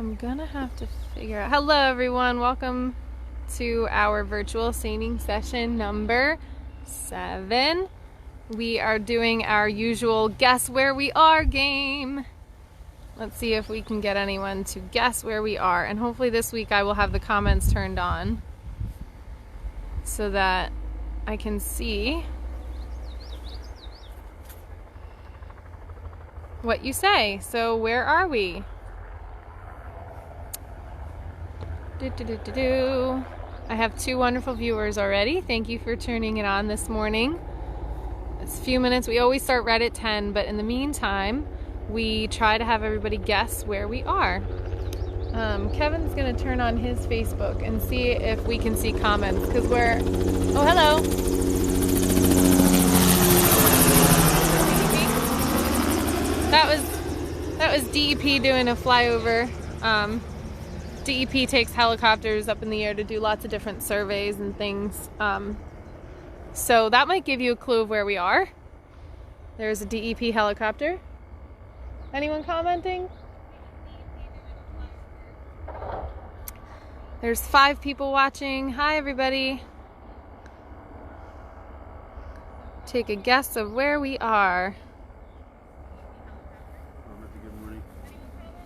I'm gonna have to figure out. Hello everyone, welcome to our virtual seining session number 7. We are doing our usual guess where we are game. Let's see if we can get anyone to guess where we are, and hopefully this week I will have the comments turned on so that I can see what you say. So where are we? I have 2 wonderful viewers already. Thank you for tuning it on this morning. It's a few minutes. We always start right at 10, but in the meantime, we try to have everybody guess where we are. Kevin's gonna turn on his Facebook and see if we can see comments, because we're... Oh, hello! That was DEP doing a flyover. DEP takes helicopters up in the air to do lots of different surveys and things. So that might give you a clue of where we are. There's a DEP helicopter. Anyone commenting? There's 5 people watching. Hi everybody. Take a guess of where we are. Good morning.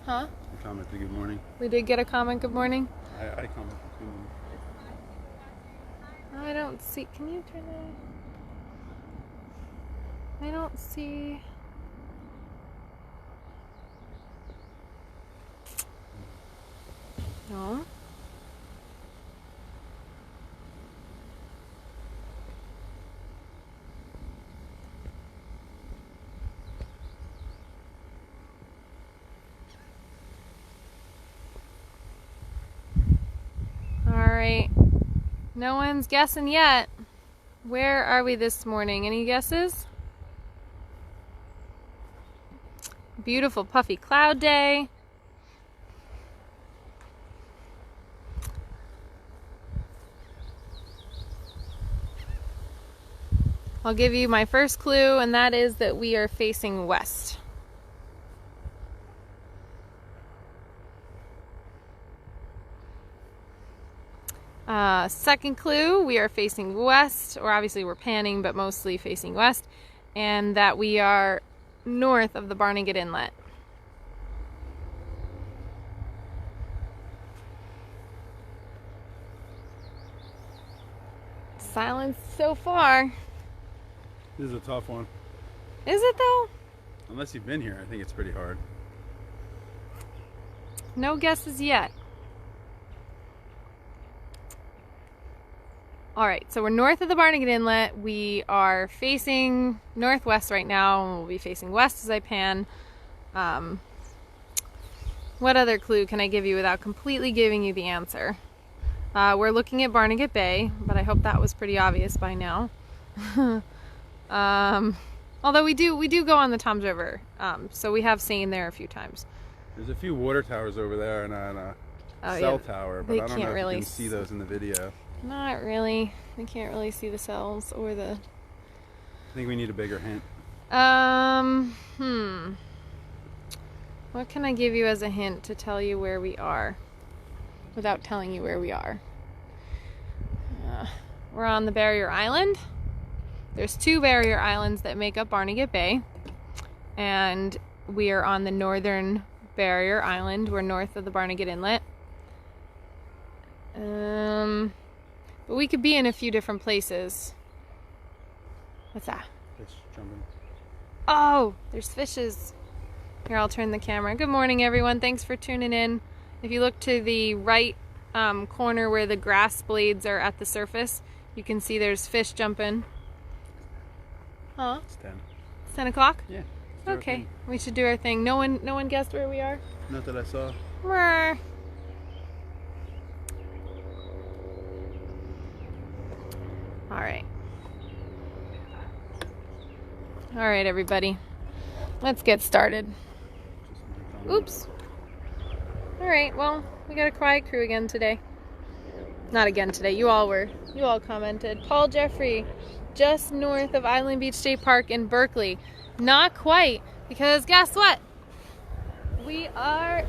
Huh? Commented good morning. We did get a comment, good morning. I commented good morning. I don't see, can you turn that on? I don't see. No. Alright, no one's guessing yet. Where are we this morning? Any guesses? Beautiful puffy cloud day. I'll give you my first clue, and that is that we are facing west. Second clue, we are facing west, or obviously we're panning, but mostly facing west, and that we are north of the Barnegat Inlet. Silence so far. This is a tough one. Is it though? Unless you've been here, I think it's pretty hard. No guesses yet. Alright, so we're north of the Barnegat Inlet. We are facing northwest right now, and we'll be facing west as I pan. What other clue can I give you without completely giving you the answer? We're looking at Barnegat Bay, but I hope that was pretty obvious by now. Although we do go on the Toms River, so we have seen there a few times. There's a few water towers over there and a cell tower, but I don't know if you can see those in the video. Not really. I can't really see the cells or the... I think we need a bigger hint. What can I give you as a hint to tell you where we are without telling you where we are? We're on the barrier island. There's 2 barrier islands that make up Barnegat Bay, and we are on the northern barrier island. We're north of the Barnegat Inlet. But we could be in a few different places. What's that? Fish jumping. Oh, there's fishes. Here, I'll turn the camera. Good morning, everyone. Thanks for tuning in. If you look to the right corner where the grass blades are at the surface, you can see there's fish jumping. Huh? It's 10. It's 10 o'clock? Yeah. Okay, we should do our thing. No one guessed where we are? Not that I saw. Mrr. All right, everybody. Let's get started. Oops. All right, well, we got a quiet crew again today. Not again today. You all commented. Paul Jeffrey, just north of Island Beach State Park in Berkeley. Not quite, because guess what? We are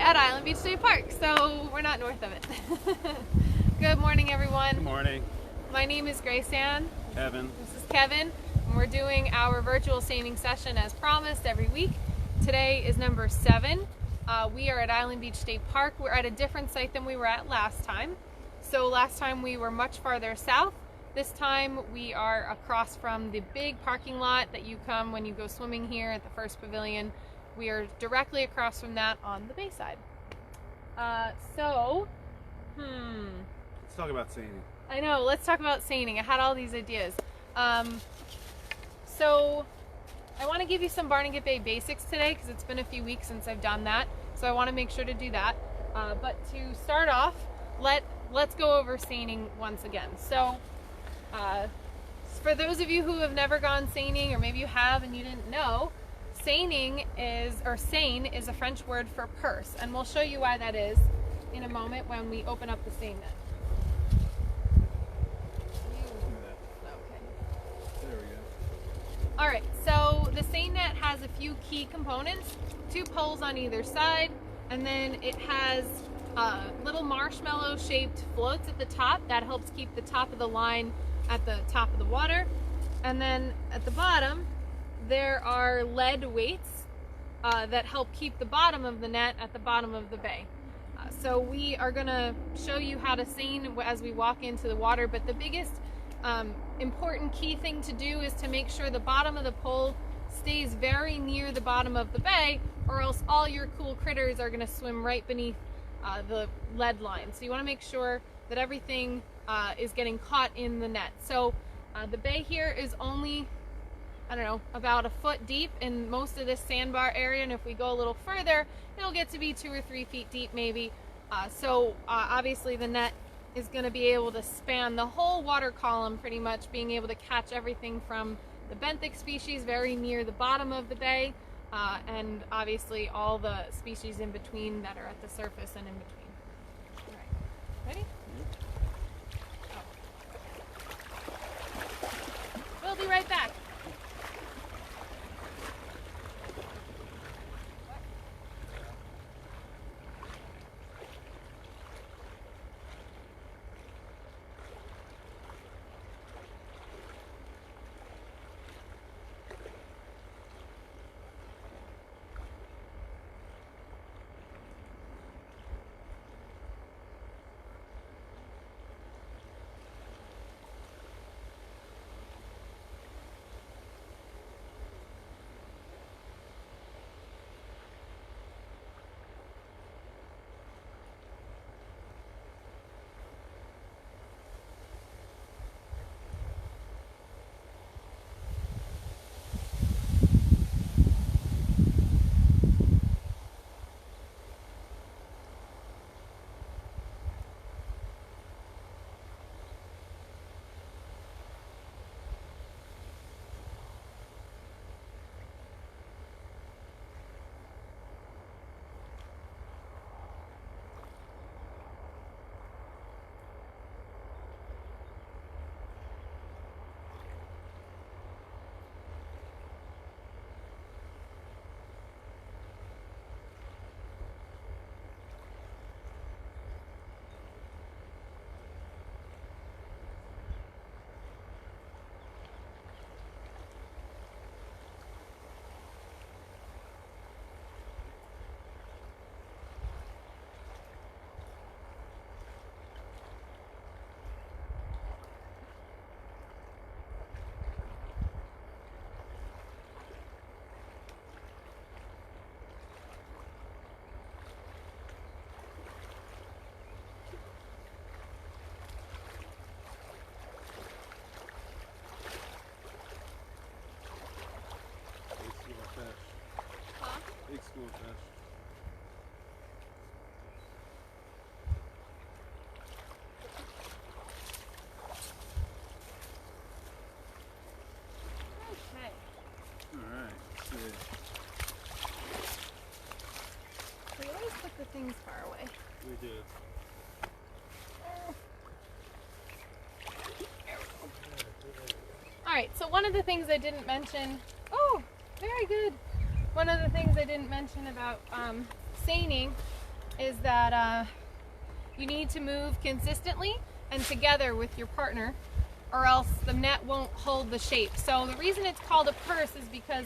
at Island Beach State Park, so we're not north of it. Good morning, everyone. Good morning. My name is Grace Ann. Kevin. This is Kevin, and we're doing our virtual seining session as promised every week. Today is number 7. We are at Island Beach State Park. We're at a different site than we were at last time. So last time we were much farther south. This time we are across from the big parking lot that you come when you go swimming here at the first pavilion. We are directly across from that on the bayside. Let's talk about seining. I know, let's talk about seining. I had all these ideas. So I want to give you some Barnegat Bay basics today because it's been a few weeks since I've done that. So I want to make sure to do that. But to start off, let's go over seining once again. So for those of you who have never gone seining, or maybe you have and you didn't know, seine is a French word for purse, and we'll show you why that is in a moment when we open up the seine net. Okay. There we go. All right, so the seine net has a few key components, 2 poles on either side, and then it has little marshmallow shaped floats at the top that helps keep the top of the line at the top of the water. And then at the bottom there are lead weights that help keep the bottom of the net at the bottom of the bay. So we are going to show you how to seine as we walk into the water, but the biggest important key thing to do is to make sure the bottom of the pole stays very near the bottom of the bay, or else all your cool critters are going to swim right beneath the lead line. So you want to make sure that everything is getting caught in the net. So the bay here is only, I don't know, about a foot deep in most of this sandbar area, and if we go a little further, it'll get to be 2 or 3 feet deep maybe. So obviously the net is going to be able to span the whole water column pretty much, being able to catch everything from the benthic species very near the bottom of the bay, and obviously all the species in between that are at the surface and in between. All right, ready? We'll be right back. Big school fish. Okay. Alright, let's see. We always put the things far away. We did. Alright, so one of the things I didn't mention, oh, very good. One of the things I didn't mention about seining is that you need to move consistently and together with your partner, or else the net won't hold the shape. So the reason it's called a purse is because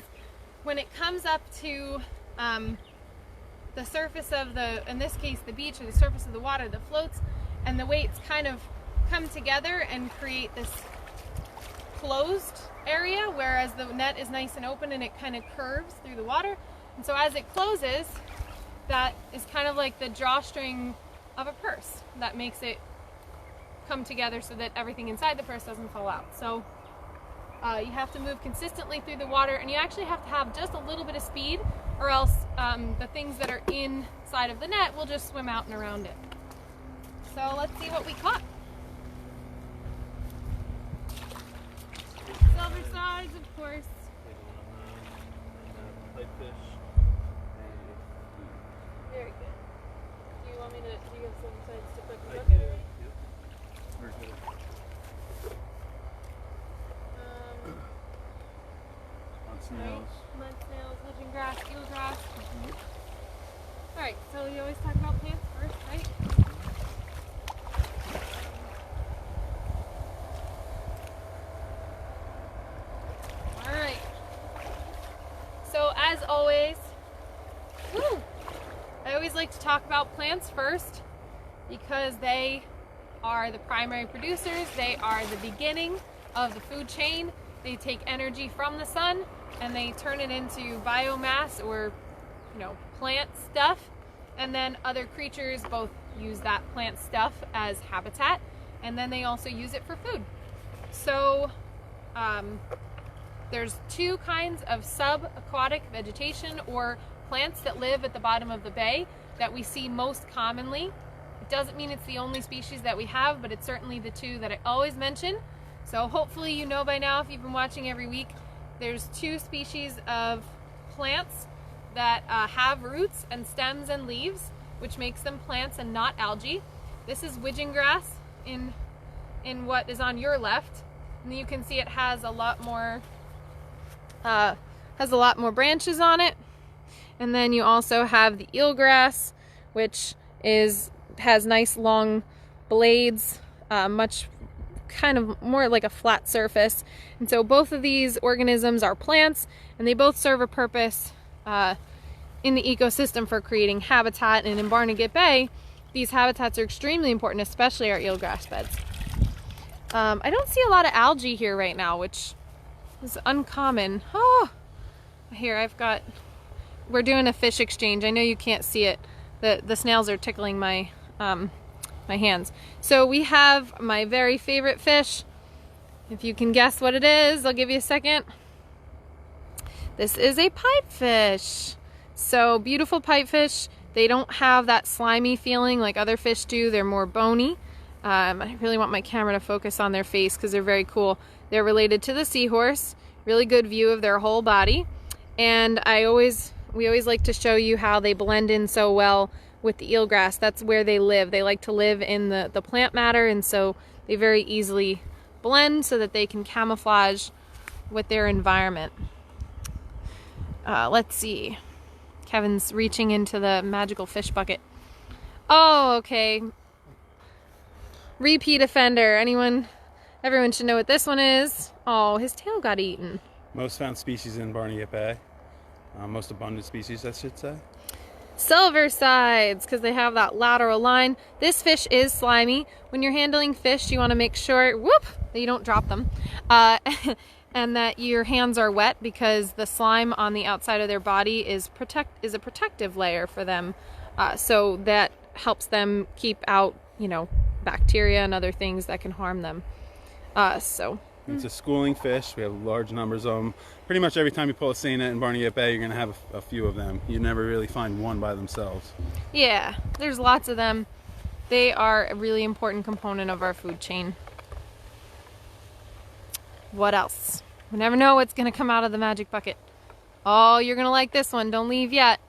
when it comes up to the surface of the, in this case, the beach, or the surface of the water that floats, and the weights kind of come together and create this closed area, whereas the net is nice and open and it kind of curves through the water. And so as it closes, that is kind of like the drawstring of a purse that makes it come together so that everything inside the purse doesn't fall out. So you have to move consistently through the water, and you actually have to have just a little bit of speed, or else the things that are inside of the net will just swim out and around it. So let's see what we caught. Silver sides, of course. Pipefish. Very good. Do you want me to, do you have silver sides to put in the I bucket? do. Yep. Very good. On snails. Mud snails, legend grass, eelgrass. Alright, so we always talk about plants first, right? Alright. So as always, I always like to talk about plants first because they are the primary producers. They are the beginning of the food chain. They take energy from the sun and they turn it into biomass, or plant stuff, and then other creatures both use that plant stuff as habitat, and then they also use it for food. So there's two kinds of subaquatic vegetation, or plants, that live at the bottom of the bay that we see most commonly. It doesn't mean it's the only species that we have, but it's certainly the two that I always mention. So hopefully you know by now, if you've been watching every week, there's two species of plants that have roots and stems and leaves, which makes them plants and not algae. This is widgeon grass in what is on your left, and you can see it has a lot more branches on it. And then you also have the eelgrass, which has nice long blades, much kind of more like a flat surface. And so both of these organisms are plants, and they both serve a purpose in the ecosystem for creating habitat. And in Barnegat Bay, these habitats are extremely important, especially our eelgrass beds. I don't see a lot of algae here right now, which is uncommon. Oh, here we're doing a fish exchange. I know you can't see it. The snails are tickling my my hands. So we have my very favorite fish. If you can guess what it is, I'll give you a second. This is a pipefish. So beautiful pipefish. They don't have that slimy feeling like other fish do. They're more bony. I really want my camera to focus on their face because they're very cool. They're related to the seahorse. Really good view of their whole body. And we always like to show you how they blend in so well with the eelgrass. That's where they live. They like to live in the plant matter, and so they very easily blend so that they can camouflage with their environment. Let's see. Kevin's reaching into the magical fish bucket. Oh, okay. Repeat offender. Everyone should know what this one is. Oh, his tail got eaten. Most found species in Barnegat Bay. Most abundant species, I should say. Silver sides, because they have that lateral line. This fish is slimy. When you're handling fish, you want to make sure, that you don't drop them, and that your hands are wet, because the slime on the outside of their body is a protective layer for them. So that helps them keep out, bacteria and other things that can harm them. It's a schooling fish. We have large numbers of them. Pretty much every time you pull a seine in Barnegat Bay, you're going to have a few of them. You never really find one by themselves. Yeah, there's lots of them. They are a really important component of our food chain. What else? We never know what's going to come out of the magic bucket. Oh, you're going to like this one. Don't leave yet.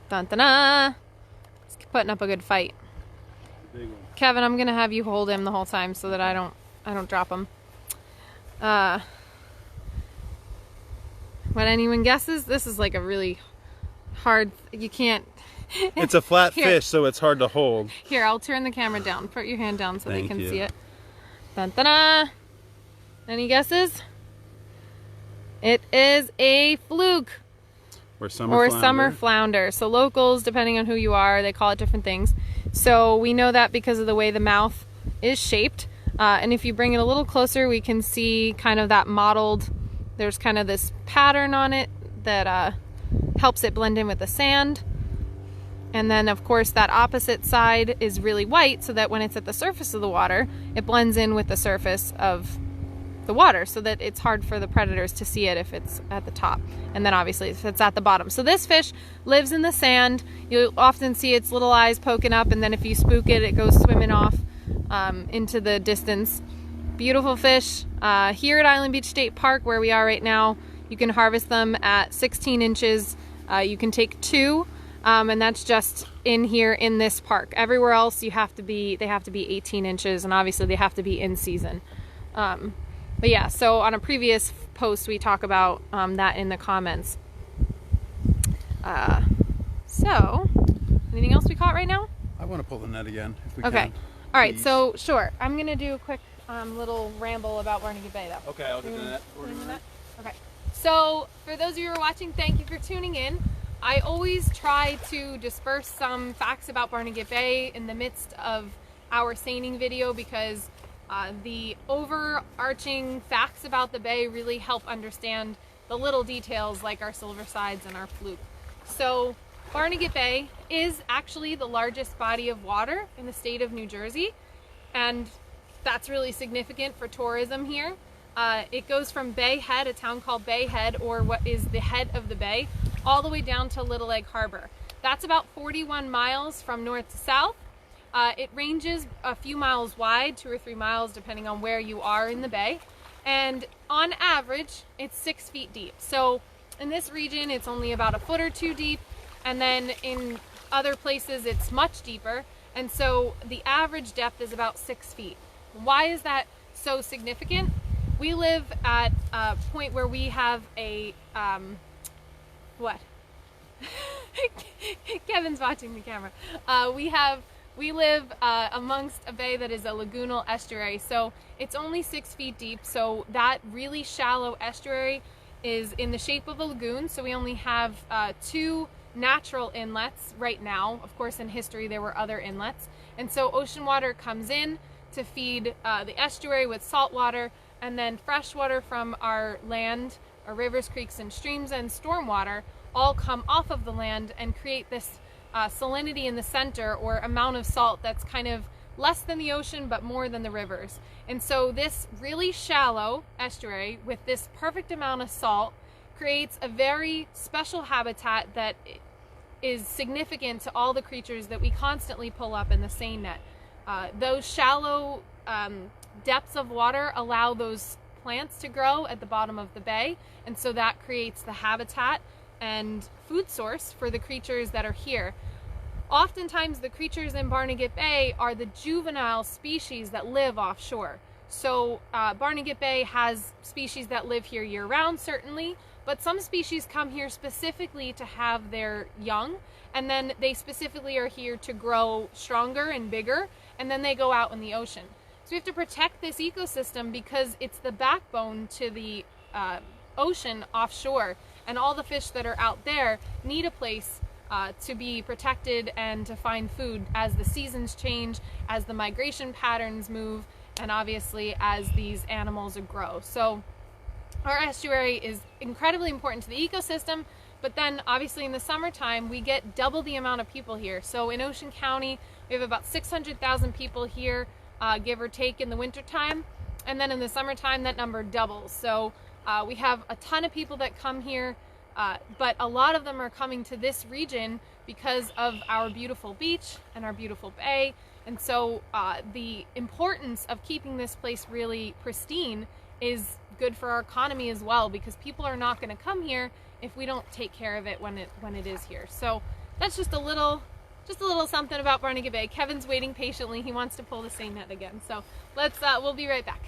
Dun dun dun. It's putting up a good fight. Big one. Kevin, I'm going to have you hold him the whole time so that I don't drop him. When anyone guesses, this is like a really hard, you can't It's a flat Here. fish, so it's hard to hold. Here, I'll turn the camera down. Put your hand down so they Thank can you. see it. Dun, dun, dun. Any guesses? It is a fluke. Or summer flounder. So locals, depending on who you are, they call it different things. So we know that because of the way the mouth is shaped. And if you bring it a little closer, we can see kind of that mottled, there's kind of this pattern on it that helps it blend in with the sand. And then of course that opposite side is really white so that when it's at the surface of the water, it blends in with the surface of the water so that it's hard for the predators to see it if it's at the top, and then obviously if it's at the bottom. So this fish lives in the sand. You'll often see its little eyes poking up, and then if you spook it, it goes swimming off into the distance. Beautiful fish. Here at Island Beach State Park, where we are right now, you can harvest them at 16 inches. You can take 2, and that's just in here in this park. Everywhere else they have to be 18 inches, and obviously they have to be in season. But yeah, so on a previous post we talk about that in the comments. So, anything else we caught right now? I want to pull the net again if we Okay. can. All right, Please. so sure. I'm going to do a quick little ramble about Barnegat Bay though. Okay, I'll get the net. Okay. So, for those of you who are watching, thank you for tuning in. I always try to disperse some facts about Barnegat Bay in the midst of our seining video because the overarching facts about the bay really help understand the little details like our silver sides and our fluke. So Barnegat Bay is actually the largest body of water in the state of New Jersey, and that's really significant for tourism here. It goes from Bay Head, a town called Bay Head, or what is the head of the bay, all the way down to Little Egg Harbor. That's about 41 miles from north to south. It ranges a few miles wide, 2 or 3 miles depending on where you are in the bay, and on average it's 6 feet deep. So in this region it's only about a foot or 2 deep, and then in other places it's much deeper, and so the average depth is about 6 feet. Why is that so significant? We live at a point where we have a what? Kevin's watching the camera. We live amongst a bay that is a lagoonal estuary, so it's only 6 feet deep. So that really shallow estuary is in the shape of a lagoon. So we only have 2 natural inlets right now. Of course, in history there were other inlets, and so ocean water comes in to feed the estuary with salt water, and then fresh water from our land, our rivers, creeks, and streams, and storm water all come off of the land and create this salinity in the center, or amount of salt that's kind of less than the ocean but more than the rivers. And so this really shallow estuary with this perfect amount of salt creates a very special habitat that is significant to all the creatures that we constantly pull up in the seine net. Those shallow depths of water allow those plants to grow at the bottom of the bay, and so that creates the habitat and food source for the creatures that are here. Oftentimes the creatures in Barnegat Bay are the juvenile species that live offshore. So Barnegat Bay has species that live here year-round, certainly, but some species come here specifically to have their young, and then they specifically are here to grow stronger and bigger, and then they go out in the ocean. So we have to protect this ecosystem because it's the backbone to the ocean offshore, and all the fish that are out there need a place to be protected and to find food as the seasons change, as the migration patterns move, and obviously as these animals grow. So our estuary is incredibly important to the ecosystem, but then obviously in the summertime we get double the amount of people here. So in Ocean County we have about 600,000 people here, give or take, in the wintertime, and then in the summertime that number doubles. So we have a ton of people that come here, but a lot of them are coming to this region because of our beautiful beach and our beautiful bay. And so the importance of keeping this place really pristine is good for our economy as well, because people are not going to come here if we don't take care of it when it is here. So that's just a little something about Barnegat Bay. Kevin's waiting patiently. He wants to pull the seine net again. So let's we'll be right back.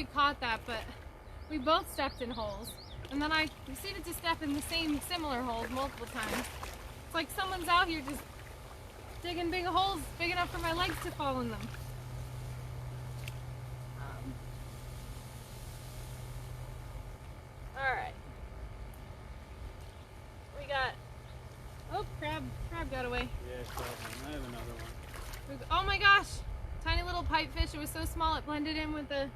you caught that, but we both stepped in holes. And then I proceeded to step in the same similar holes multiple times. It's like someone's out here just digging big holes big enough for my legs to fall in them. Alright. We got... Oh, crab got away. Yeah, I have another one. Oh my gosh! Tiny little pipefish. It was so small it blended in with the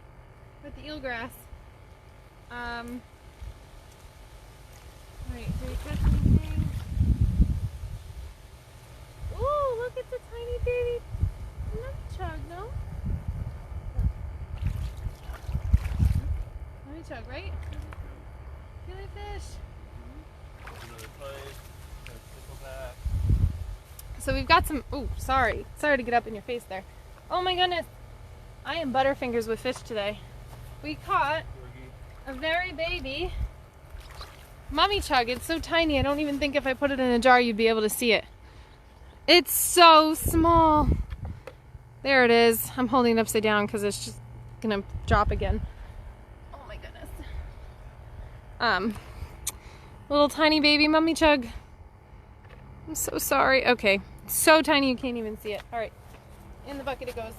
eelgrass. Alright, did we catch anything? Ooh, look at the tiny baby nunchug, no? Nunchug, right? Killifish. Another pipe. Stickleback. So we've got some, ooh, sorry to get up in your face there. Oh my goodness, I am butterfingers with fish today. We caught a very baby mummy chug. It's so tiny, I don't even think if I put it in a jar you'd be able to see it. It's so small. There it is. I'm holding it upside down because it's just gonna drop again. Oh my goodness. Little tiny baby mummy chug. I'm so sorry. Okay, so tiny you can't even see it. All right, in the bucket it goes.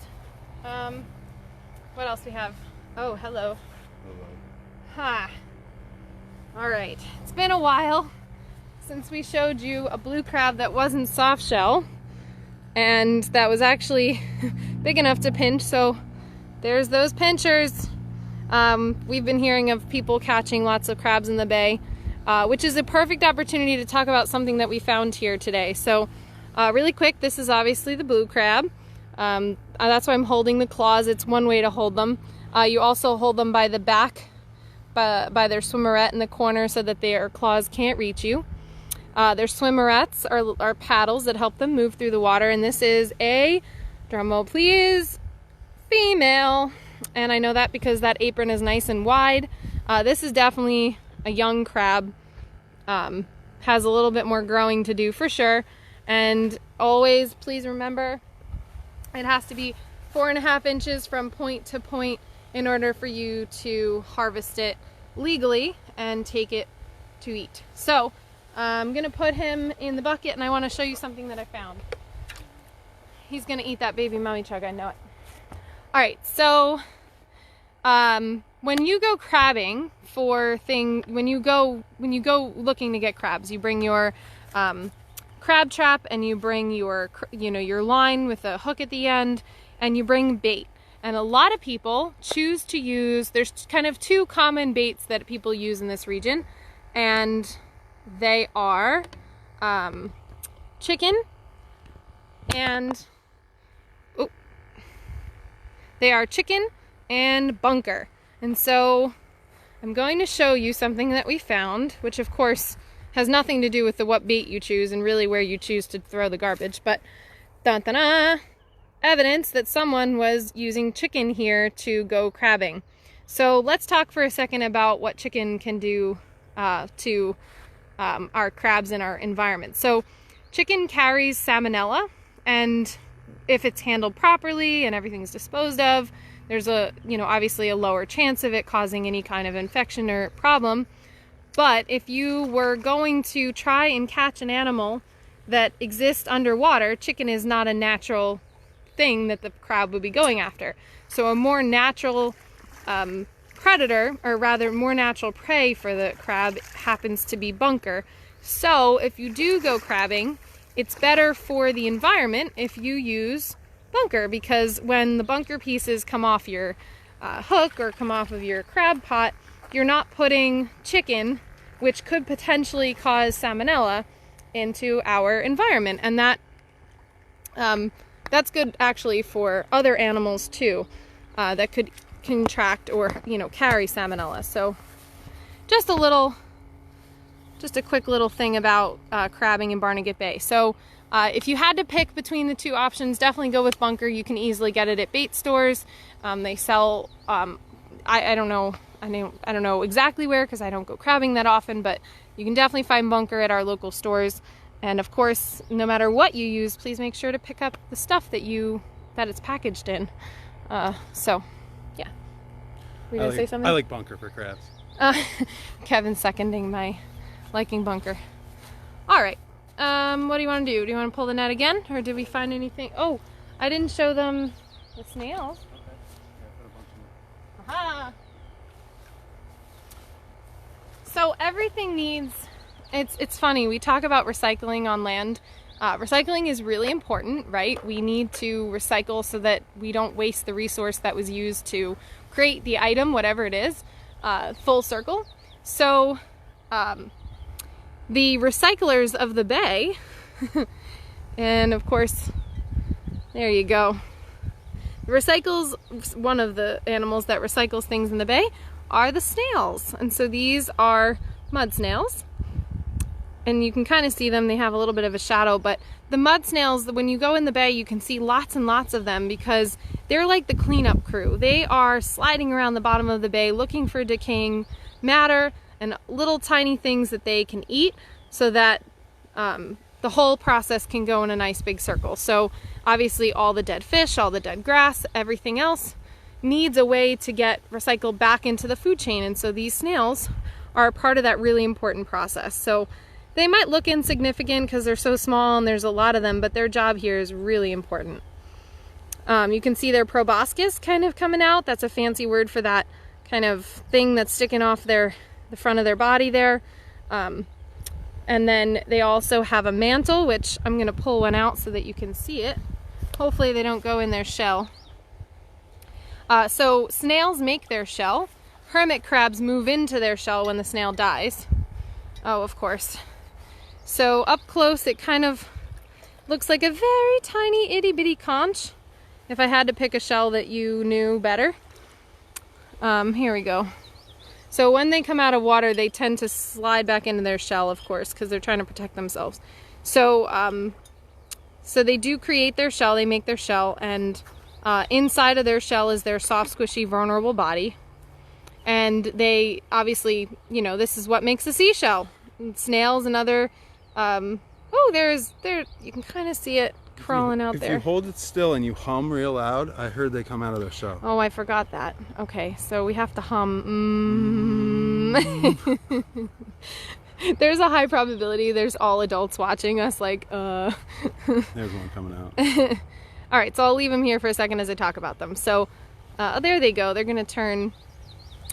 What else we have? Oh, hello. Hello. Ha. All right, it's been a while since we showed you a blue crab that wasn't soft shell and that was actually big enough to pinch. So there's those pinchers. We've been hearing of people catching lots of crabs in the bay, which is a perfect opportunity to talk about something that we found here today. So really quick, this is obviously the blue crab. That's why I'm holding the claws. It's one way to hold them. You also hold them by the back, by their swimmerette in the corner so that their claws can't reach you. Their swimmerettes are paddles that help them move through the water, and this is a, drumroll please, female. And I know that because that apron is nice and wide. This is definitely a young crab. Has a little bit more growing to do for sure. And always, please remember, it has to be 4.5 inches from point to point in order for you to harvest it legally and take it to eat. So I'm gonna put him in the bucket and I wanna show you something that I found. He's gonna eat that baby mummy chug, I know it. All right, so when you go crabbing when you go looking to get crabs, you bring your crab trap and you bring your line with a hook at the end, and you bring bait. And a lot of people choose to use, there's kind of two common baits that people use in this region, and they are chicken and bunker. And so I'm going to show you something that we found, which of course has nothing to do with what bait you choose and really where you choose to throw the garbage, but dun-dun-dun, evidence that someone was using chicken here to go crabbing. So let's talk for a second about what chicken can do to our crabs in our environment. So chicken carries salmonella, and if it's handled properly and everything's disposed of, there's obviously a lower chance of it causing any kind of infection or problem. But if you were going to try and catch an animal that exists underwater, chicken is not a natural thing that the crab would be going after. So a more natural predator, or rather more natural prey for the crab, happens to be bunker. So if you do go crabbing, it's better for the environment if you use bunker, because when the bunker pieces come off your hook or come off of your crab pot, you're not putting chicken, which could potentially cause salmonella, into our environment. And that's good actually for other animals too, that could contract or carry salmonella. So just a quick little thing about crabbing in Barnegat Bay. So if you had to pick between the two options, definitely go with bunker. You can easily get it at bait stores. They sell, I don't know exactly where, because I don't go crabbing that often, but you can definitely find bunker at our local stores. And of course, no matter what you use, please make sure to pick up the stuff that it's packaged in. So yeah, Were you going to say something? I like bunker for crabs. Kevin's seconding my liking bunker. All right. What do you want to do? Do you want to pull the net again? Or did we find anything? Oh, I didn't show them the snails. Okay. Yeah, put a bunch in there. Aha! So everything needs, it's funny, we talk about recycling on land. Recycling is really important, right? We need to recycle so that we don't waste the resource that was used to create the item, whatever it is, full circle. So the recyclers of the bay, and of course, there you go. One of the animals that recycles things in the bay are the snails. And so these are mud snails. And you can kind of see them, they have a little bit of a shadow, but the mud snails, when you go in the bay, you can see lots and lots of them because they're like the cleanup crew. They are sliding around the bottom of the bay looking for decaying matter and little tiny things that they can eat so that the whole process can go in a nice big circle. So obviously all the dead fish, all the dead grass, everything else needs a way to get recycled back into the food chain. And so these snails are a part of that really important process. So they might look insignificant because they're so small and there's a lot of them, but their job here is really important. You can see their proboscis kind of coming out. That's a fancy word for that kind of thing that's sticking off the front of their body there. And then they also have a mantle, which I'm going to pull one out so that you can see it. Hopefully they don't go in their shell. So snails make their shell. Hermit crabs move into their shell when the snail dies. Oh, of course. So up close, it kind of looks like a very tiny itty bitty conch. If I had to pick a shell that you knew better. Here we go. So when they come out of water, they tend to slide back into their shell, of course, because they're trying to protect themselves. So, so they do create their shell, they make their shell, and inside of their shell is their soft, squishy, vulnerable body. And they, obviously, you know, this is what makes a seashell. And snails and other, you can kind of see it crawling out there. If you hold it still and you hum real loud, I heard they come out of their shell. Oh, I forgot that. Okay, so we have to hum. There's a high probability there's all adults watching us like, There's one coming out. All right, so I'll leave them here for a second as I talk about them. So there they go. They're going to turn.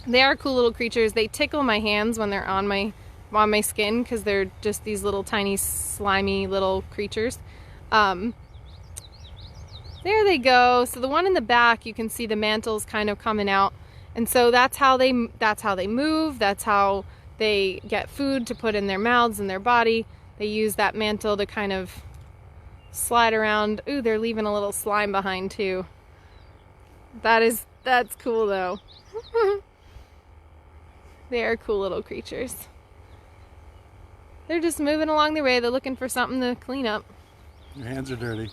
They are cool little creatures. They tickle my hands when they're on my skin because they're just these little tiny slimy little creatures. There they go. So the one in the back, you can see the mantle's kind of coming out, and so that's how they move. That's how they get food to put in their mouths and their body. They use that mantle to kind of slide around. Ooh, they're leaving a little slime behind too. That's cool though. They are cool little creatures. They're just moving along their way. They're looking for something to clean up. Your hands are dirty.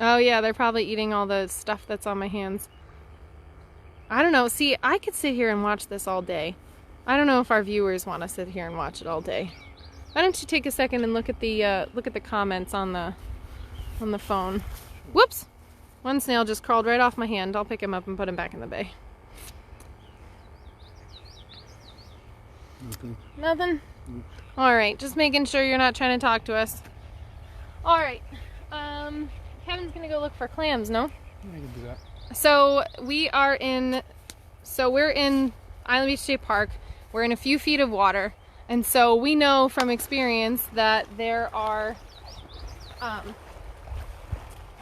Oh yeah, they're probably eating all the stuff that's on my hands. I don't know. See, I could sit here and watch this all day. I don't know if our viewers want to sit here and watch it all day. Why don't you take a second and look at the comments on the phone. Whoops! One snail just crawled right off my hand. I'll pick him up and put him back in the bay. Nothing? Alright, just making sure you're not trying to talk to us. Alright, Kevin's gonna go look for clams, no? Yeah, I can do that. So we're in Island Beach State Park. We're in a few feet of water. And so we know from experience that there are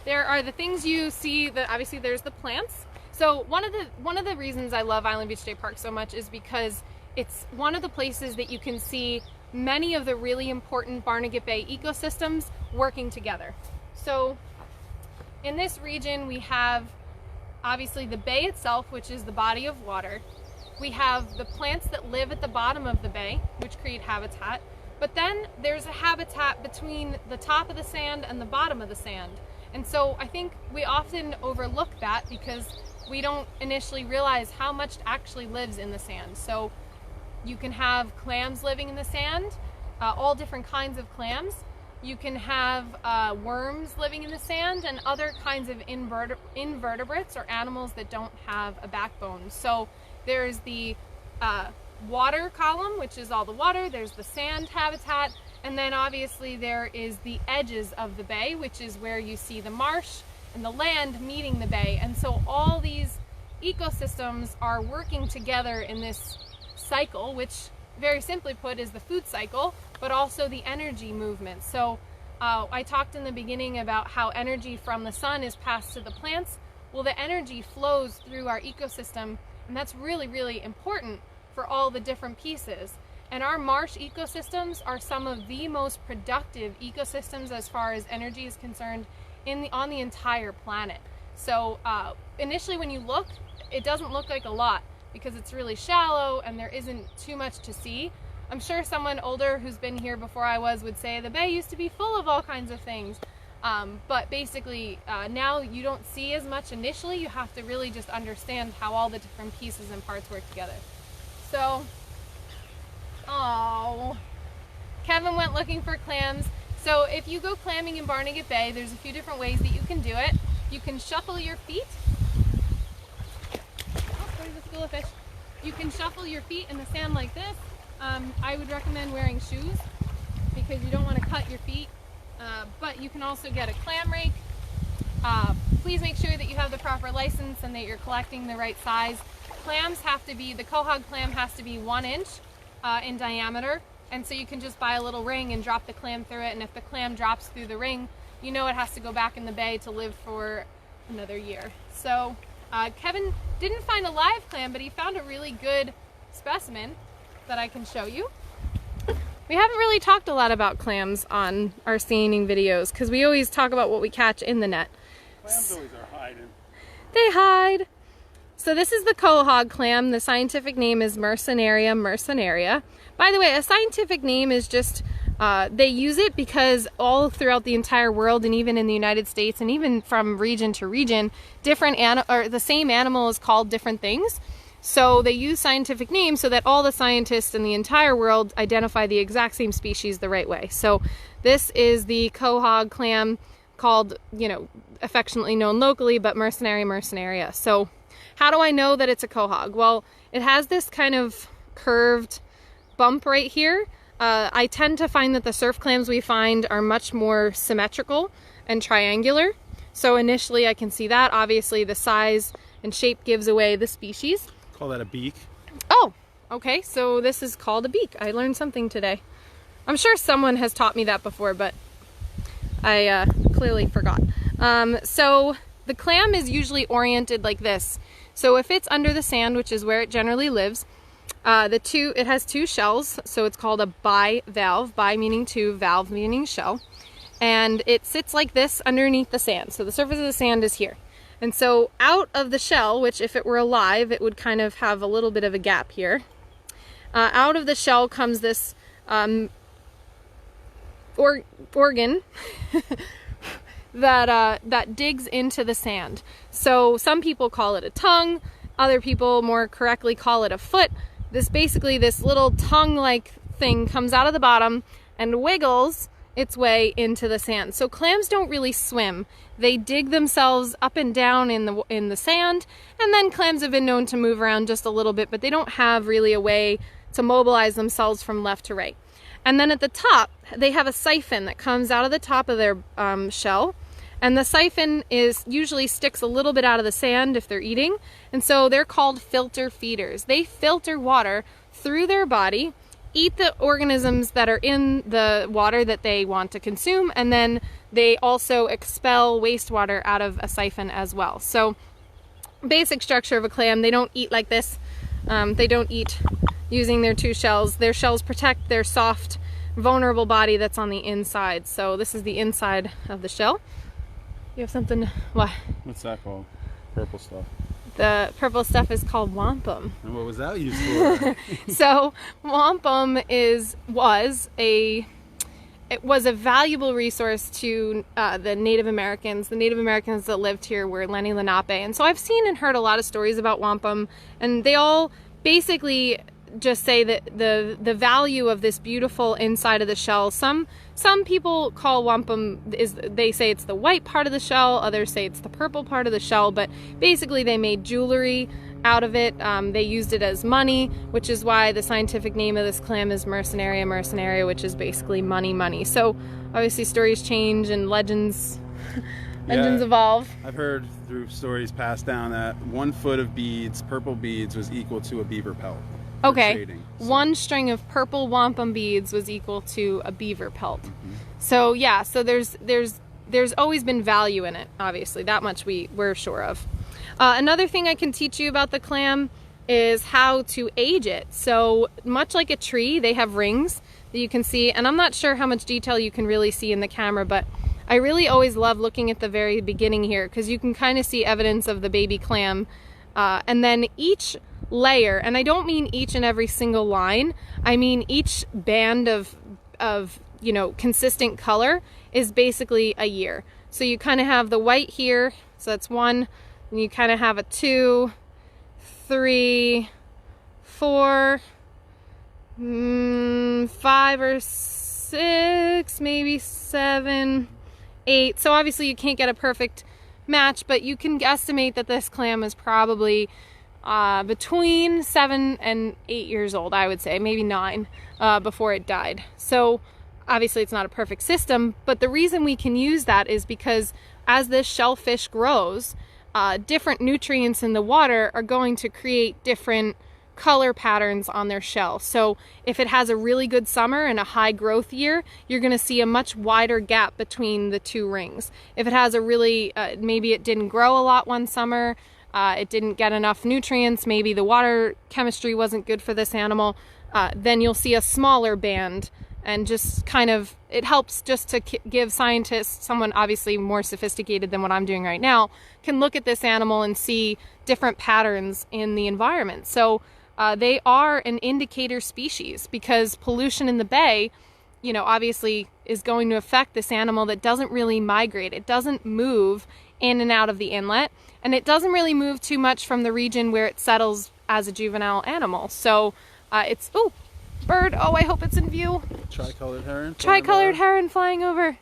the things you see, that obviously there's the plants. So one of the reasons I love Island Beach State Park so much is because it's one of the places that you can see many of the really important Barnegat Bay ecosystems working together. So in this region we have obviously the bay itself, which is the body of water. We have the plants that live at the bottom of the bay, which create habitat. But then there's a habitat between the top of the sand and the bottom of the sand. And so I think we often overlook that because we don't initially realize how much actually lives in the sand. So you can have clams living in the sand, all different kinds of clams. You can have worms living in the sand and other kinds of invertebrates or animals that don't have a backbone. So There's the water column, which is all the water. There's the sand habitat. And then obviously there is the edges of the bay, which is where you see the marsh and the land meeting the bay. And so all these ecosystems are working together in this cycle, which very simply put is the food cycle, but also the energy movement. So I talked in the beginning about how energy from the sun is passed to the plants. Well, the energy flows through our ecosystem, and that's really, really important for all the different pieces. And our marsh ecosystems are some of the most productive ecosystems as far as energy is concerned on the entire planet. So initially when you look, it doesn't look like a lot because it's really shallow and there isn't too much to see. I'm sure someone older who's been here before I was would say the bay used to be full of all kinds of things. But basically now you don't see as much initially. You have to really just understand how all the different pieces and parts work together. So, oh, Kevin went looking for clams. So if you go clamming in Barnegat Bay, there's a few different ways that you can do it. You can shuffle your feet. Oh, there's a school of fish. You can shuffle your feet in the sand like this. I would recommend wearing shoes because you don't want to cut your feet. But you can also get a clam rake. Please make sure that you have the proper license and that you're collecting the right size. Clams have to be, the quahog clam has to be 1 inch in diameter. And so you can just buy a little ring and drop the clam through it. And if the clam drops through the ring, you know it has to go back in the bay to live for another year. So Kevin didn't find a live clam, but he found a really good specimen that I can show you. We haven't really talked a lot about clams on our seining videos because we always talk about what we catch in the net. Clams always are hiding. They hide. So this is the quahog clam. The scientific name is Mercenaria mercenaria. By the way, a scientific name is just, they use it because all throughout the entire world and even in the United States and even from region to region, the same animal is called different things. So they use scientific names so that all the scientists in the entire world identify the exact same species the right way. So this is the quahog clam called, you know, affectionately known locally, but Mercenaria mercenaria. So how do I know that it's a quahog? Well, it has this kind of curved bump right here. I tend to find that the surf clams we find are much more symmetrical and triangular. So initially I can see that. Obviously the size and shape gives away the species. Call that a beak. Oh, okay. So this is called a beak. I learned something today. I'm sure someone has taught me that before, but I clearly forgot. So the clam is usually oriented like this. So if it's under the sand, which is where it generally lives, it has two shells. So it's called a bivalve, bi meaning two, valve meaning shell. And it sits like this underneath the sand. So the surface of the sand is here. And so out of the shell, which if it were alive, it would kind of have a little bit of a gap here. Out of the shell comes this organ that digs into the sand. So some people call it a tongue. Other people more correctly call it a foot. This little tongue-like thing comes out of the bottom and wiggles its way into the sand. So clams don't really swim. They dig themselves up and down in the sand, and then clams have been known to move around just a little bit, but they don't have really a way to mobilize themselves from left to right. And then at the top, they have a siphon that comes out of the top of their shell, and the siphon usually sticks a little bit out of the sand if they're eating, and so they're called filter feeders. They filter water through their body, eat the organisms that are in the water that they want to consume, and then they also expel wastewater out of a siphon as well. So basic structure of a clam, they don't eat like this. They don't eat using their two shells. Their shells protect their soft, vulnerable body that's on the inside. So this is the inside of the shell. You have something, what? What's that called? Purple stuff. The purple stuff is called wampum. And what was that used for? So wampum was a valuable resource to the Native Americans. The Native Americans that lived here were Lenni Lenape. And so I've seen and heard a lot of stories about wampum, and they all basically just say that the value of this beautiful inside of the shell. Some people call wampum, they say it's the white part of the shell, others say it's the purple part of the shell, but basically they made jewelry out of it. They used it as money, which is why the scientific name of this clam is Mercenaria, which is basically money. So obviously stories change and legends evolve. I've heard through stories passed down that 1 foot of beads, purple beads, was equal to a beaver pelt. Okay, Trading, so. 1 string of purple wampum beads was equal to a beaver pelt. So yeah, so there's always been value in it, obviously. That much we're sure of. Another thing I can teach you about the clam is how to age it. So much like a tree, they have rings that you can see, and I'm not sure how much detail you can really see in the camera, but I really always love looking at the very beginning here because you can kind of see evidence of the baby clam, and then each layer, and I don't mean each and every single line, I mean each band of you know, consistent color is basically a year. So you kind of have the white here, so that's 1, and you kind of have a 2, 3, 4, 5 or 6, maybe 7, 8. So obviously you can't get a perfect match, but you can estimate that this clam is probably between 7 and 8 years old, I would say, maybe 9, before it died. So obviously it's not a perfect system, but the reason we can use that is because as this shellfish grows, different nutrients in the water are going to create different color patterns on their shell. So if it has a really good summer and a high growth year, you're going to see a much wider gap between the 2 rings. If it has a really, maybe it didn't grow a lot one summer, it didn't get enough nutrients, maybe the water chemistry wasn't good for this animal, then you'll see a smaller band. And just kind of, it helps just to give scientists, someone obviously more sophisticated than what I'm doing right now, can look at this animal and see different patterns in the environment. So they are an indicator species because pollution in the bay, you know, obviously is going to affect this animal that doesn't really migrate. It doesn't move in and out of the inlet, and it doesn't really move too much from the region where it settles as a juvenile animal. So it's, ooh, bird, oh, I hope it's in view. Tricolored heron. Tricolored heron flying over.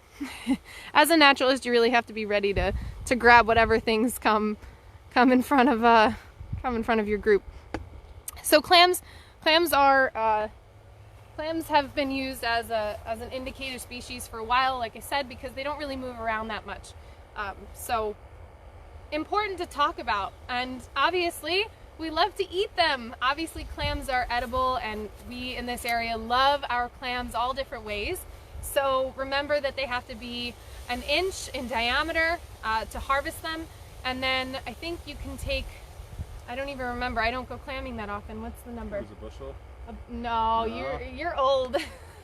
As a naturalist, you really have to be ready to grab whatever things come in front of your group. So clams have been used as an indicator species for a while, like I said, because they don't really move around that much. So important to talk about, and obviously we love to eat them. Obviously clams are edible, and we in this area love our clams all different ways. So remember that they have to be 1 inch in diameter to harvest them. And then I think you can take, I don't even remember, I don't go clamming that often. What's the number? Is it a bushel? No, you're old.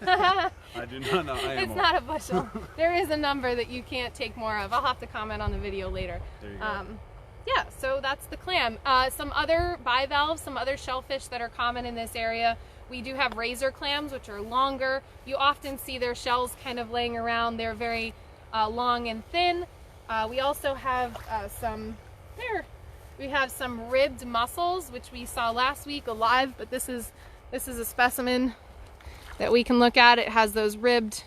I do not know. It's not a bushel. There is a number that you can't take more of. I'll have to comment on the video later. There you go. Yeah, so that's the clam. Some other bivalves, some other shellfish that are common in this area. We do have razor clams, which are longer. You often see their shells kind of laying around. They're very long and thin. We also have we have some ribbed mussels, which we saw last week alive, but this is a specimen that we can look at. It has those ribbed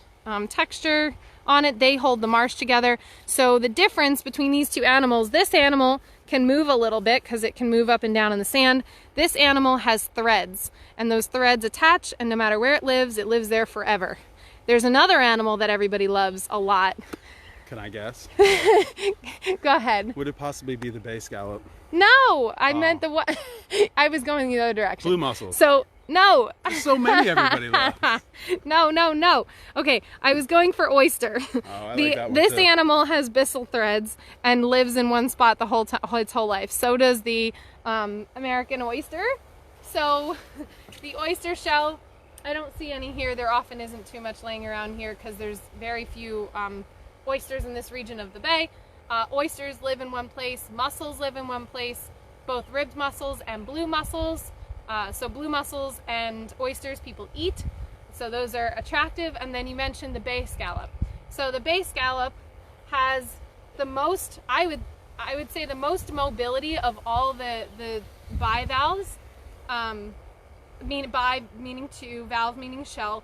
texture on it. They hold the marsh together. So the difference between these two animals, this animal can move a little bit because it can move up and down in the sand. This animal has threads, and those threads attach, and no matter where it lives there forever. There's another animal that everybody loves a lot. Can I guess? Go ahead. Would it possibly be the bay scallop? No, I meant the one. I was going the other direction. Blue mussels. So no. There's so many everybody loves. No. Okay, I was going for oyster. Oh, I like that one this too. animal has byssal threads and lives in one spot its whole life. So does the American oyster. So the oyster shell, I don't see any here. There often isn't too much laying around here because there's very few oysters in this region of the bay. Oysters live in one place, mussels live in one place, both ribbed mussels and blue mussels. So blue mussels and oysters people eat, so those are attractive. And then you mentioned the bay scallop. So the bay scallop has the most, I would say the most mobility of all the bivalves, meaning two, valve meaning shell.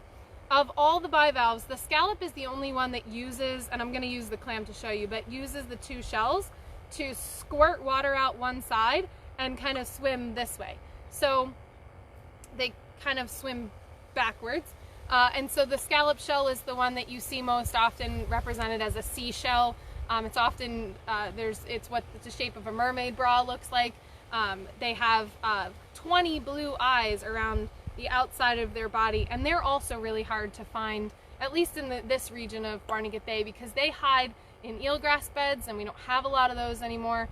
Of all the bivalves, the scallop is the only one that uses, and I'm going to use the clam to show you, but uses the two shells to squirt water out one side and kind of swim this way. So they kind of swim backwards. And so the scallop shell is the one that you see most often represented as a seashell. It's often, it's what the shape of a mermaid bra looks like. They have 20 blue eyes around the outside of their body, and they're also really hard to find, at least in this region of Barnegat Bay, because they hide in eelgrass beds, and we don't have a lot of those anymore.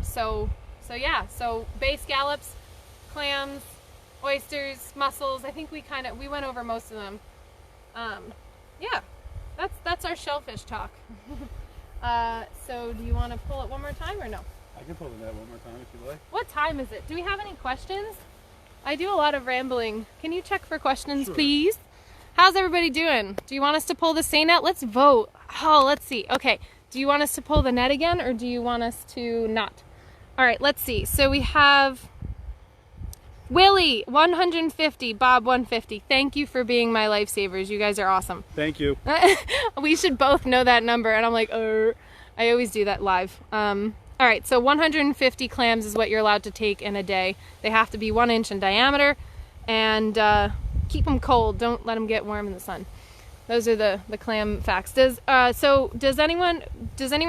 So bay scallops, clams, oysters, mussels. I think we went over most of them. Yeah, that's our shellfish talk. So do you want to pull it one more time or no? I can pull the net one more time if you like. What time is it? Do we have any questions? I do a lot of rambling. Can you check for questions, Sure. please? How's everybody doing? Do you want us to pull the seine net? Let's vote. Oh, let's see. Okay. Do you want us to pull the net again, or do you want us to not? All right, let's see. So we have Willie, 150, Bob, 150. Thank you for being my lifesavers. You guys are awesome. Thank you. We should both know that number, and I'm like, I always do that live. All right, so 150 clams is what you're allowed to take in a day. They have to be 1 inch in diameter, and keep them cold. Don't let them get warm in the sun. Those are the clam facts. Does anyone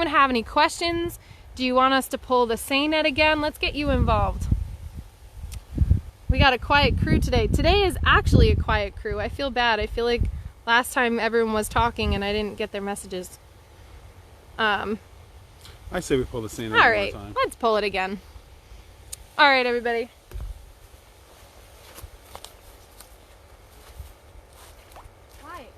have any questions? Do you want us to pull the seine net again? Let's get you involved. We got a quiet crew today. Today is actually a quiet crew. I feel bad. I feel like last time everyone was talking and I didn't get their messages. I say we pull the seine net All one right, more time. let's pull it again. All right, everybody. Quiet.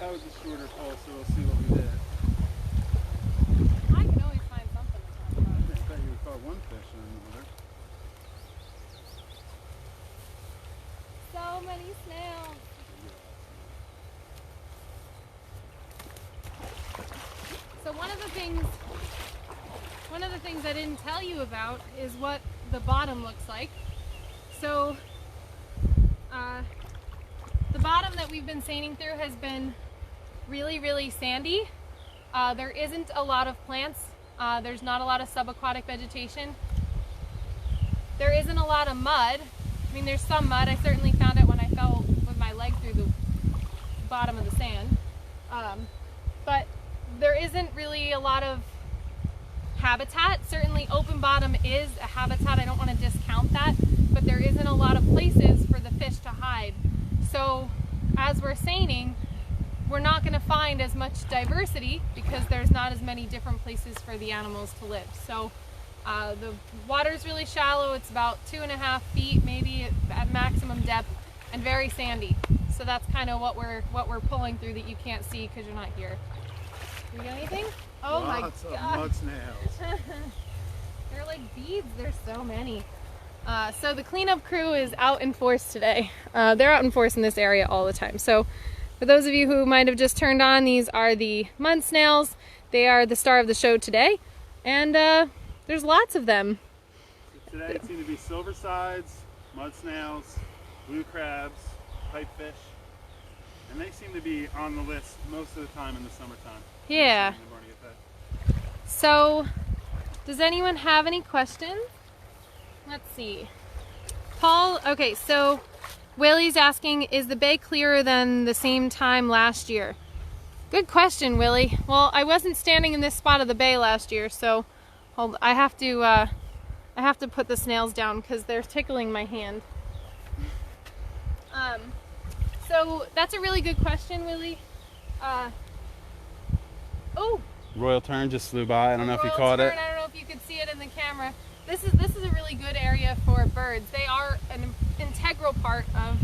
That was a shorter pull, so we'll see what we did. I can always find something to talk about. I bet you caught one fish on the water. So many snails. So one of the things I didn't tell you about is what the bottom looks like. So the bottom that we've been seining through has been really, really sandy. There isn't a lot of plants. There's not a lot of subaquatic vegetation. There isn't a lot of mud. I mean, there's some mud. I certainly found it when I fell with my leg through the bottom of the sand. But there isn't really a lot of habitat. Certainly open bottom is a habitat. I don't want to discount that, but there isn't a lot of places for the fish to hide. So as we're seining, we're not going to find as much diversity because there's not as many different places for the animals to live. So the water's really shallow. It's about 2.5 feet, maybe at maximum depth, and very sandy. So that's kind of what we're pulling through that you can't see because you're not here. Do we get anything? Oh Lots my of god. mud snails. They're like beads. There's so many. So the cleanup crew is out in force today. They're out in force in this area all the time. So for those of you who might have just turned on, these are the mud snails. They are the star of the show today. And there's lots of them. Today it seemed to be silver sides, mud snails, blue crabs, pipefish. And they seem to be on the list most of the time in the summertime. Yeah. So, does anyone have any questions? Let's see. Paul, okay, so Willie's asking, is the bay clearer than the same time last year? Good question, Willie. Well, I wasn't standing in this spot of the bay last year, so I have to put the snails down because they're tickling my hand. So that's a really good question, Willie. Oh. Royal Tern just flew by. I don't know if you Royal caught Tern, it. I don't know if you could see it in the camera. This is a really good area for birds. They are an integral part of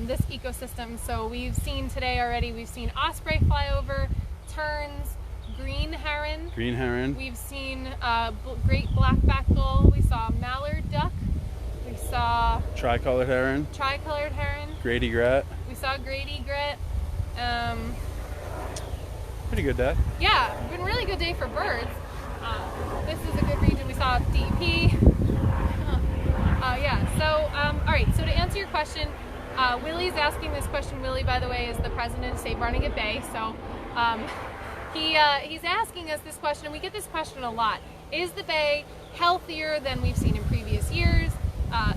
this ecosystem. So we've seen today already, we've seen osprey fly over, terns, green heron. Green heron. We've seen great black-backed gull. We saw mallard duck. We saw Tricolored heron. tricolored heron. Grady egret. We saw great egret. Pretty good day. Yeah, been a really good day for birds. This is a good region. We saw DP. Yeah, so, all right, so to answer your question, Willie's asking this question. Willie, by the way, is the president of Save Barnegat Bay, so he's asking us this question, and we get this question a lot. Is the bay healthier than we've seen in previous years?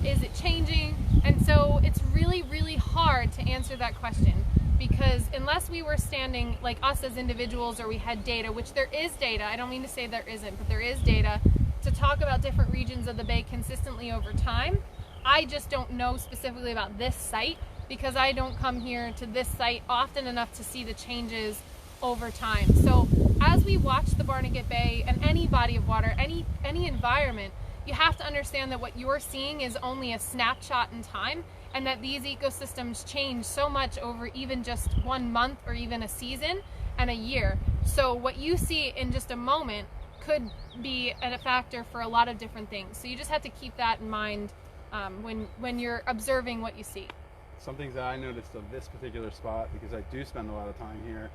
Is it changing? And so it's really, really hard to answer that question, because unless we were standing, like us as individuals, or we had data, which there is data, I don't mean to say there isn't, but there is data to talk about different regions of the bay consistently over time. I just don't know specifically about this site, because I don't come here to this site often enough to see the changes over time. So as we watch the Barnegat Bay and any body of water, any environment, you have to understand that what you're seeing is only a snapshot in time, and that these ecosystems change so much over even just 1 month or even a season and a year. So what you see in just a moment could be a factor for a lot of different things. So you just have to keep that in mind when you're observing what you see. Some things that I noticed of this particular spot, because I do spend a lot of time here,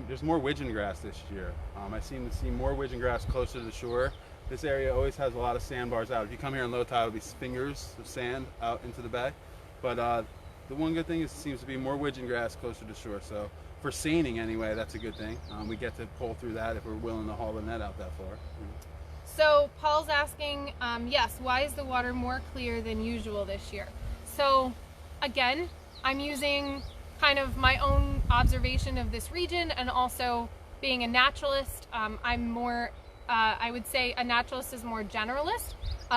there's more widgeon grass this year. I seem to see more widgeon grass closer to the shore. This area always has a lot of sandbars out. If you come here in low tide, it'll be fingers of sand out into the bay. But the one good thing is it seems to be more widgeon grass closer to shore. So for seining anyway, that's a good thing. We get to pull through that if we're willing to haul the net out that far. So Paul's asking, yes, why is the water more clear than usual this year? So again, I'm using kind of my own observation of this region, and also being a naturalist, I'm more I would say a naturalist is more generalist.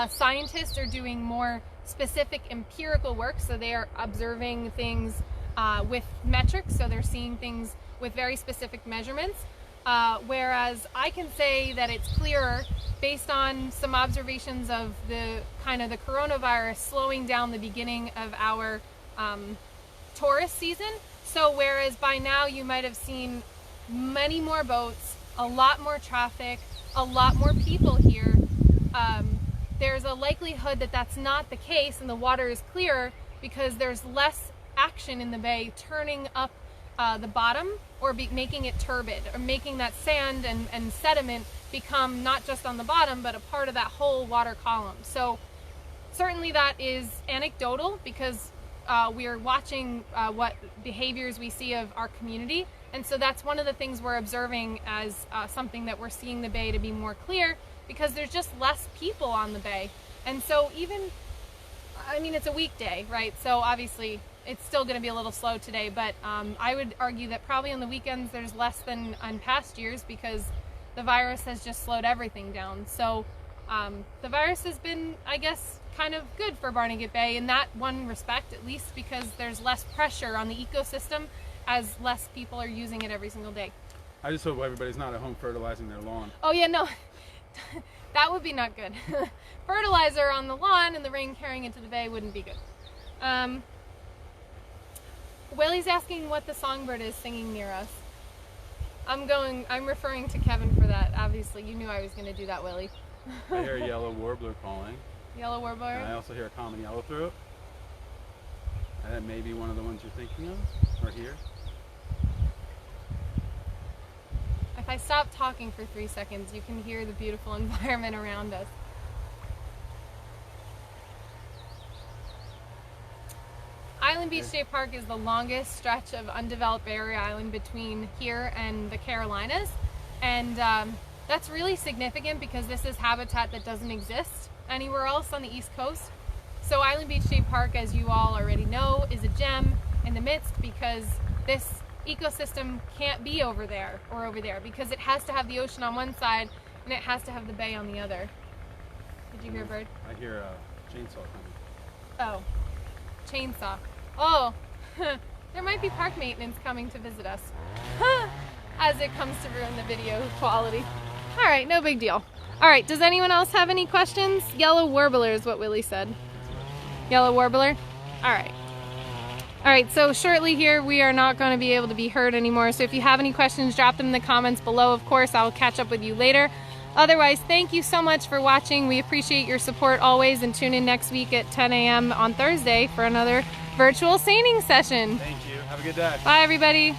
Scientists are doing more specific empirical work, so they are observing things with metrics, so they're seeing things with very specific measurements. Whereas I can say that it's clearer based on some observations of the coronavirus slowing down the beginning of our tourist season. So whereas by now you might have seen many more boats, a lot more traffic, a lot more people here, there's a likelihood that that's not the case and the water is clearer because there's less action in the bay turning up the bottom, or making it turbid, or making that sand and sediment become not just on the bottom but a part of that whole water column. So certainly that is anecdotal, because we're watching what behaviors we see of our community. And so that's one of the things we're observing as something that we're seeing the bay to be more clear, because there's just less people on the bay. And so even, I mean, it's a weekday, right? So obviously it's still going to be a little slow today, but I would argue that probably on the weekends there's less than on past years, because the virus has just slowed everything down. So the virus has been, I guess, kind of good for Barnegat Bay in that one respect, at least, because there's less pressure on the ecosystem as less people are using it every single day. I just hope everybody's not at home fertilizing their lawn. Oh yeah, no, that would be not good. Fertilizer on the lawn and the rain carrying into the bay wouldn't be good. Willie's asking what the songbird is singing near us. I'm referring to Kevin for that. Obviously, you knew I was going to do that, Willie. I hear a yellow warbler calling. Yellow warbler? And I also hear a common yellowthroat. And that may be one of the ones you're thinking of, or here. If I stop talking for 3 seconds, you can hear the beautiful environment around us. Island Beach State Park is the longest stretch of undeveloped barrier island between here and the Carolinas, and that's really significant because this is habitat that doesn't exist anywhere else on the East Coast. So Island Beach State Park, as you all already know, is a gem in the midst because this ecosystem can't be over there or over there because it has to have the ocean on one side and it has to have the bay on the other. Did you hear a bird? I hear a chainsaw coming. Oh, chainsaw. Oh, there might be park maintenance coming to visit us as it comes to ruin the video quality. All right, no big deal. All right, does anyone else have any questions? Yellow warbler is what Willie said. Yellow warbler? All right. All right, so shortly here, we are not going to be able to be heard anymore. So if you have any questions, drop them in the comments below. Of course, I'll catch up with you later. Otherwise, thank you so much for watching. We appreciate your support always, and tune in next week at 10 a.m. on Thursday for another virtual seining session. Thank you. Have a good day. Bye, everybody.